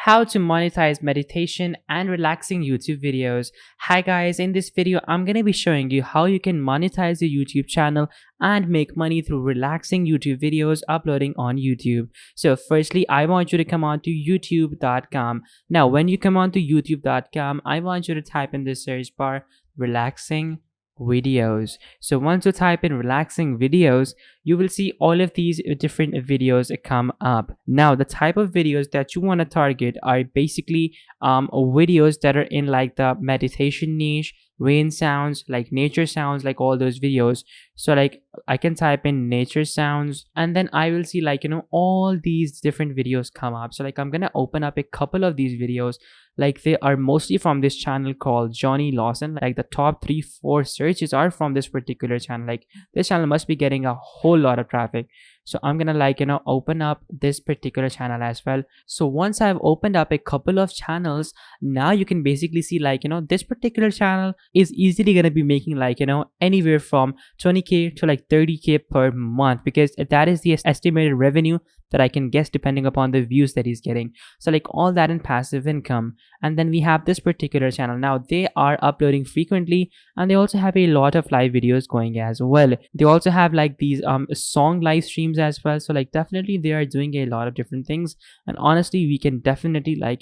how to monetize meditation and relaxing YouTube videos. Hi guys, in this video I'm going to be showing you how you can monetize your YouTube channel and make money through relaxing YouTube videos uploading on YouTube. So firstly, I want you to come on to youtube.com. Now when you come on to youtube.com, I want you to type in the search bar relaxing videos. So once you type in relaxing videos, you will see all of these different videos come up. Now the type of videos that you want to target are basically videos that are in like the meditation niche, rain sounds, like nature sounds, like all those videos. So like I can type in nature sounds and then I will see like all these different videos come up. So like I'm gonna open up a couple of these videos. Like they are mostly from this channel called Johnny Lawson. Like the top 3-4 searches are from this particular channel. Like this channel must be getting a whole lot of traffic. So I'm gonna like open up this particular channel as well. So once I've opened up a couple of channels, now you can basically see like this particular channel is easily gonna be making like anywhere from 20k to like 30k per month, because that is the estimated revenue that I can guess depending upon the views that he's getting. So like all that in passive income. And then we have this particular channel. Now they are uploading frequently and they also have a lot of live videos going as well. They also have like these song live streams as well. So like definitely they are doing a lot of different things, and honestly we can definitely like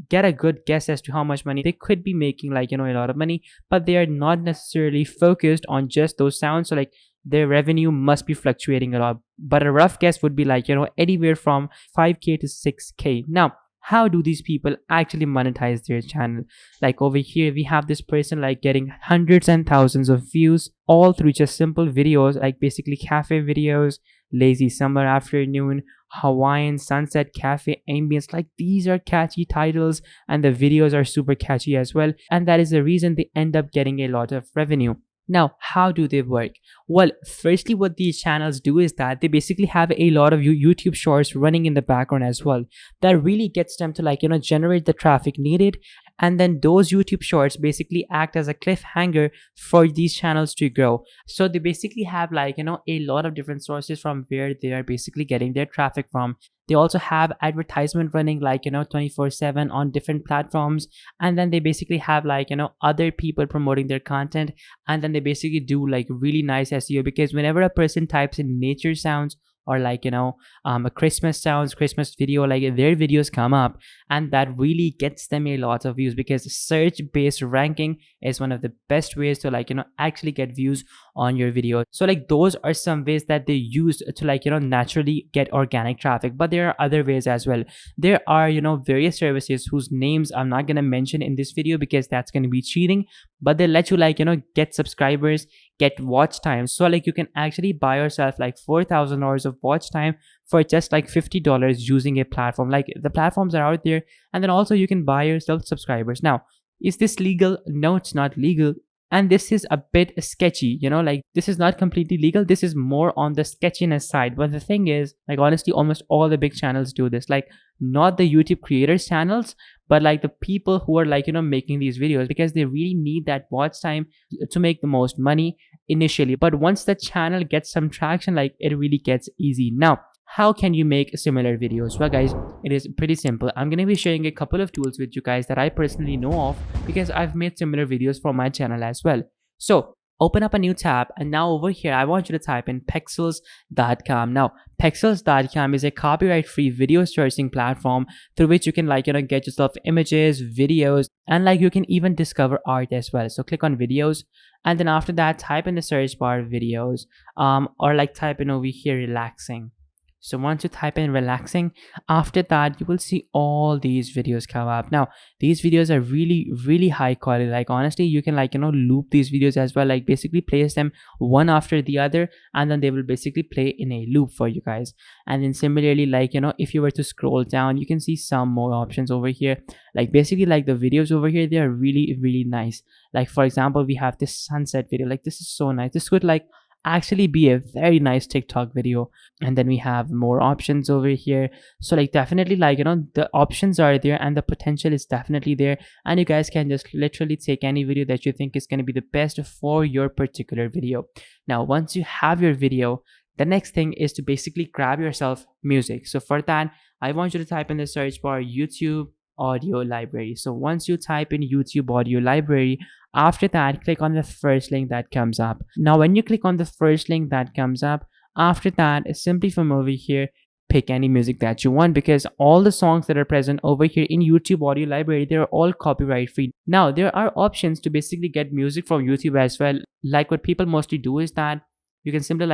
get a good guess as to how much money they could be making, like a lot of money, but they are not necessarily focused on just those sounds. So like their revenue must be fluctuating a lot, but a rough guess would be like anywhere from 5k to 6k. Now how do these people actually monetize their channel? Like over here we have this person like getting hundreds and thousands of views all through just simple videos, like basically cafe videos, lazy summer afternoon, Hawaiian sunset cafe ambience. Like these are catchy titles and the videos are super catchy as well, and that is the reason they end up getting a lot of revenue. Now, how do they work? Well, firstly, what these channels do is that they basically have a lot of YouTube shorts running in the background as well. That really gets them to like, generate the traffic needed. And then those YouTube shorts basically act as a cliffhanger for these channels to grow. So they basically have like, a lot of different sources from where they are basically getting their traffic from. They also have advertisement running like 24/7 on different platforms, and then they basically have like other people promoting their content, and then they basically do like really nice SEO, because whenever a person types in nature sounds or like a Christmas sounds, Christmas video, like their videos come up, and that really gets them a lot of views, because search based ranking is one of the best ways to like actually get views on your video. So like those are some ways that they use to like naturally get organic traffic, but there are other ways as well. There are various services whose names I'm not going to mention in this video because that's going to be cheating, but they let you like get subscribers, get watch time. So like you can actually buy yourself like 4,000 hours of watch time for just like $50 using a platform. Like the platforms are out there, and then also you can buy yourself subscribers. Now, is this legal? No, it's not legal. And this is a bit sketchy, like this is not completely legal. This is more on the sketchiness side. But the thing is, like honestly, almost all the big channels do this. Like not the YouTube creators channels, but like the people who are like making these videos, because they really need that watch time to make the most money initially. But once the channel gets some traction, like it really gets easy. Now, how can you make similar videos? Well guys, it is pretty simple. I'm going to be sharing a couple of tools with you guys that I personally know of, because I've made similar videos for my channel as well. So open up a new tab, and now over here I want you to type in pexels.com. Now pexels.com is a copyright free video searching platform through which you can like get yourself images, videos, and like you can even discover art as well. So click on videos, and then after that type in the search bar videos, or like type in over here relaxing. So once you type in relaxing, after that you will see all these videos come up. Now these videos are really high quality. Like honestly, you can like loop these videos as well, like basically place them one after the other, and then they will basically play in a loop for you guys. And then similarly, like if you were to scroll down, you can see some more options over here. Like basically like the videos over here, they are really nice. Like for example, we have this sunset video. Like this is so nice. This could like actually be a very nice TikTok video. And then we have more options over here. So like definitely like the options are there and the potential is definitely there, and you guys can just literally take any video that you think is going to be the best for your particular video. Now once you have your video, the next thing is to basically grab yourself music. So for that, I want you to type in the search bar YouTube audio library. So once you type in YouTube audio library, after that click on the first link that comes up. Now when you click on the first link that comes up, after that simply from over here pick any music that you want, because all the songs that are present over here in YouTube audio library, they're all copyright free. Now there are options to basically get music from YouTube as well. Like what people mostly do is that you can simply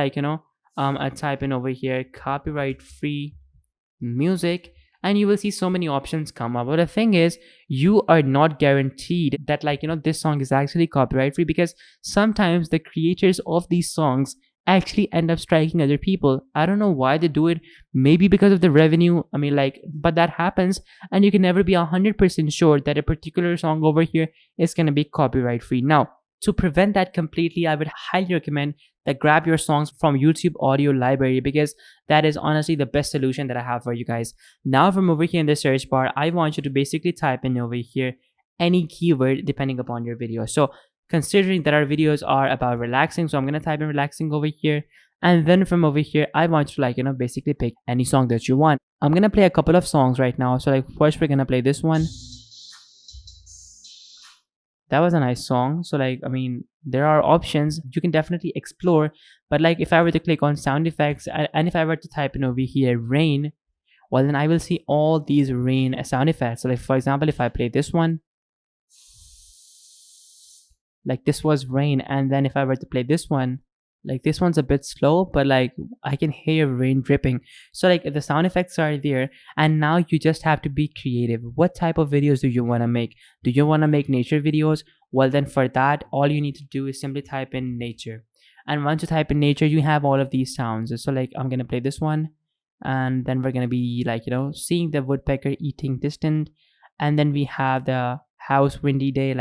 I type in over here copyright free music, and you will see so many options come up. But the thing is, you are not guaranteed that this song is actually copyright free, because sometimes the creators of these songs actually end up striking other people. I don't know why they do it. Maybe because of the revenue. But that happens, and you can never be 100% sure that a particular song over here is going to be copyright free. Now, to prevent that completely, I would highly recommend that grab your songs from YouTube audio library, because that is honestly the best solution that I have for you guys. Now from over here in the search bar, I want you to basically type in over here any keyword depending upon your video. So considering that our videos are about relaxing, so I'm going to type in relaxing over here. And then from over here, I want you to basically pick any song that you want. I'm going to play a couple of songs right now. So first we're going to play this one. That was a nice song. So there are options you can definitely explore. But if I were to click on sound effects, and if I were to type in over here rain, well then I will see all these rain sound effects. So for example, if I play this one, this was rain. And then if I were to play this one, this one's a bit slow, but I can hear rain dripping. So the sound effects are there, and now you just have to be creative. What type of videos do you want to make? Do you want to make nature videos? Well then for that, all you need to do is simply type in nature. And once you type in nature, you have all of these sounds. So I'm gonna play this one, and then we're gonna be seeing the woodpecker eating distant, and then we have the house windy day.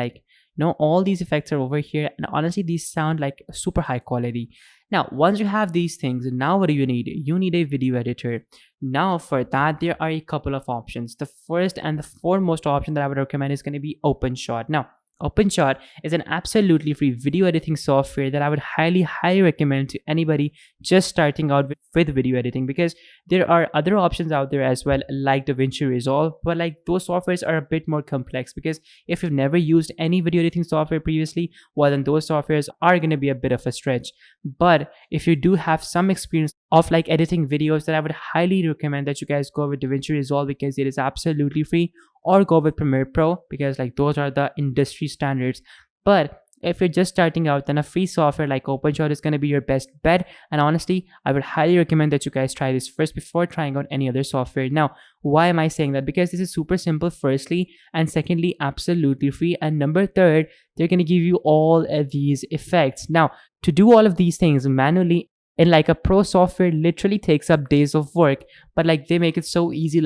All these effects are over here, and honestly these sound like super high quality. Now once you have these things, now what do you need? You need a video editor. Now for that, there are a couple of options. The first and the foremost option that I would recommend is going to be OpenShot. Now OpenShot is an absolutely free video editing software that I would highly recommend to anybody just starting out with video editing, because there are other options out there as well, like DaVinci Resolve, but those softwares are a bit more complex, because if you've never used any video editing software previously, well then those softwares are going to be a bit of a stretch. But if you do have some experience of editing videos, then I would highly recommend that you guys go with DaVinci Resolve, because it is absolutely free, or go with Premiere Pro, because those are the industry standards. But if you're just starting out, then a free software like OpenShot is going to be your best bet. And honestly, I would highly recommend that you guys try this first before trying out any other software. Now, why am I saying that? Because this is super simple, firstly, and secondly, absolutely free. And number third, they're going to give you all of these effects. Now, to do all of these things manually in a pro software literally takes up days of work, but they make it so easy.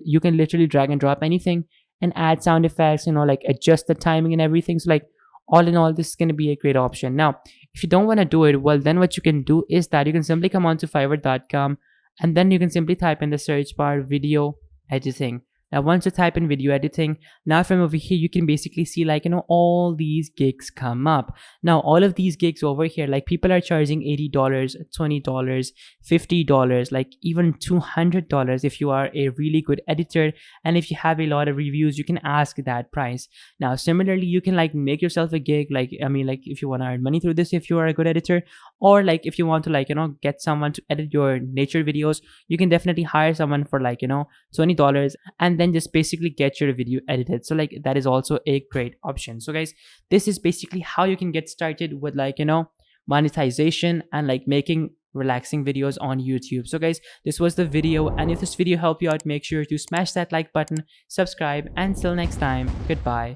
You can literally drag and drop anything and add sound effects, adjust the timing and everything. So all in all, this is going to be a great option. Now if you don't want to do it, well then what you can do is that you can simply come on to fiverr.com, and then you can simply type in the search bar video editing. Now once you type in video editing, now from over here you can basically see all these gigs come up. Now all of these gigs over here, people are charging $80, $20, $50, even $200 if you are a really good editor, and if you have a lot of reviews, you can ask that price. Now similarly, you can make yourself a gig, if you want to earn money through this, if you are a good editor, or if you want to get someone to edit your nature videos, you can definitely hire someone for $20, and then just basically get your video edited. So that is also a great option. So guys, this is basically how you can get started with monetization and making relaxing videos on YouTube. So guys, this was the video, and if this video helped you out, make sure to smash that like button, subscribe, and till next time, goodbye.